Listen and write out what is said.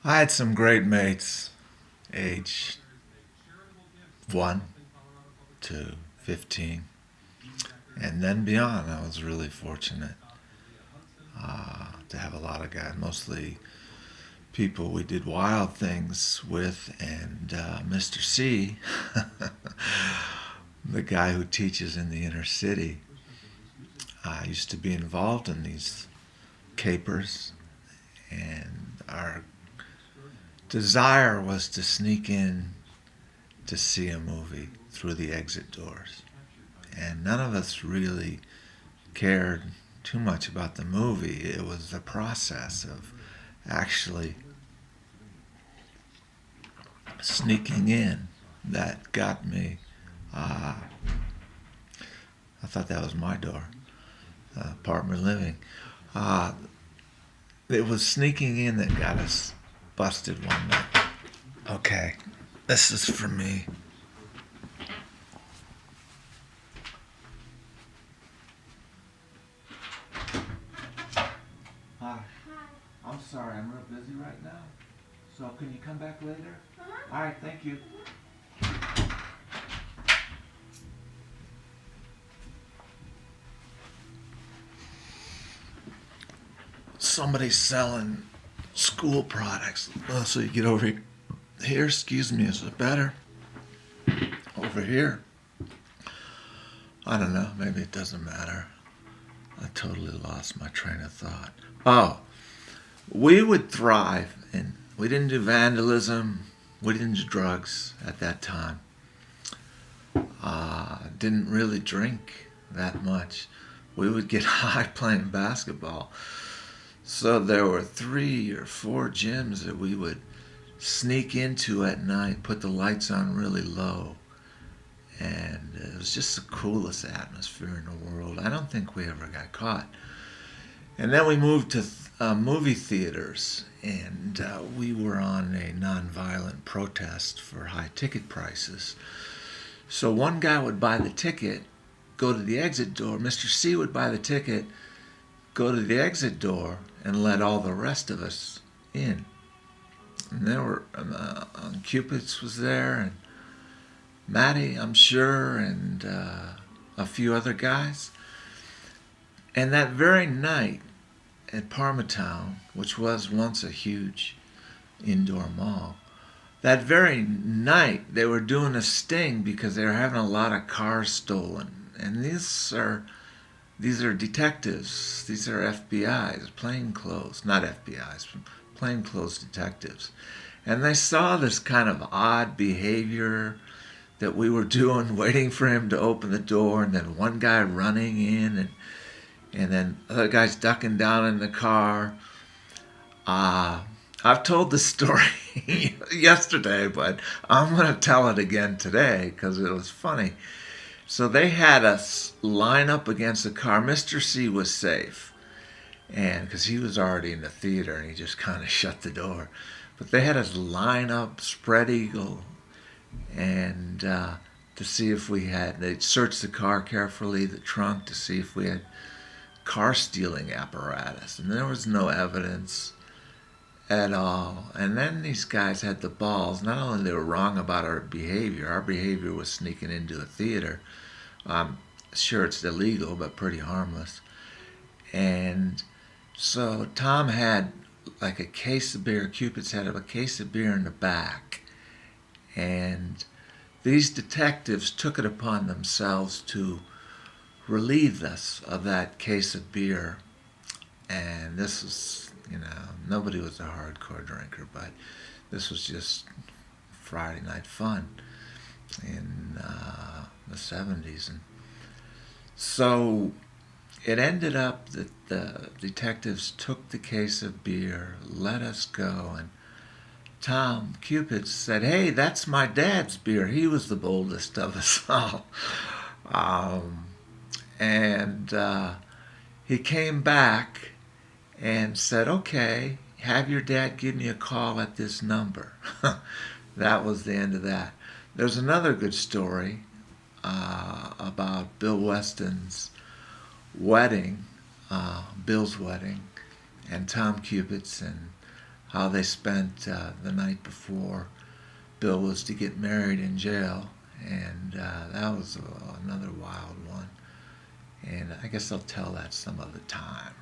I had some great mates, age 1 to 15, and then beyond. I was really fortunate to have a lot of guys, mostly people we did wild things with, and Mr. C, the guy who teaches in the inner city. I used to be involved in these capers, and our desire was to sneak in to see a movie through the exit doors. And none of us really cared too much about the movie. It was the process of actually sneaking in that got me. Uh, I thought that was my door, apartment living. Uh, it was sneaking in that got us busted one night. Okay, this is for me. Hi. I'm sorry, I'm real busy right now. So can you come back later? All right, thank you. Somebody's selling school products. So you get over here. Excuse me, is it better? Over here. I don't know. Maybe it doesn't matter. I totally lost my train of thought. Oh, we would thrive, and we didn't do vandalism. We didn't do drugs at that time. Didn't really drink that much. We would get high playing basketball. So there were 3 or 4 gyms that we would sneak into at night, put the lights on really low, and it was just the coolest atmosphere in the world. I don't think we ever got caught. And then we moved to movie theaters, and we were on a nonviolent protest for high ticket prices. So one guy would buy the ticket, go to the exit door. Mr. C would buy the ticket, go to the exit door, and let all the rest of us in. And there were Cupid's was there, and Matty, I'm sure, and a few other guys. And that very night at Parmatown, which was once a huge indoor mall, that very night they were doing a sting because they were having a lot of cars stolen. And these are detectives. These are FBI's, plainclothes, not FBI's, plainclothes detectives. And they saw this kind of odd behavior that we were doing, waiting for him to open the door, and then one guy running in, and then other guys ducking down in the car. I've told this story yesterday, but I'm going to tell it again today because it was funny. So they had us line up against the car. Mr. C was safe, and because he was already in the theater and he just kind of shut the door. But they had us line up, spread eagle, and to see if we had. They'd search the car carefully, the trunk, to see if we had car stealing apparatus, and there was no evidence at all. And then these guys had the balls. Not only they were wrong about our behavior was sneaking into a theater. I'm sure it's illegal, but pretty harmless. And so Tom had like a case of beer. Cupid's had a case of beer in the back, and these detectives took it upon themselves to relieve us of that case of beer. And this was, nobody was a hardcore drinker, but this was just Friday night fun in the 70s. And so it ended up that the detectives took the case of beer, let us go, and Tom Cupid said, "Hey, that's my dad's beer." He was the boldest of us all. Um, and he came back and said, "Okay, have your dad give me a call at this number." That was the end of that. There's another good story about Bill Weston's wedding, Bill's wedding, and Tom Cupid's, and how they spent the night before Bill was to get married in jail, and that was another wild one. And I guess I'll tell that some other time.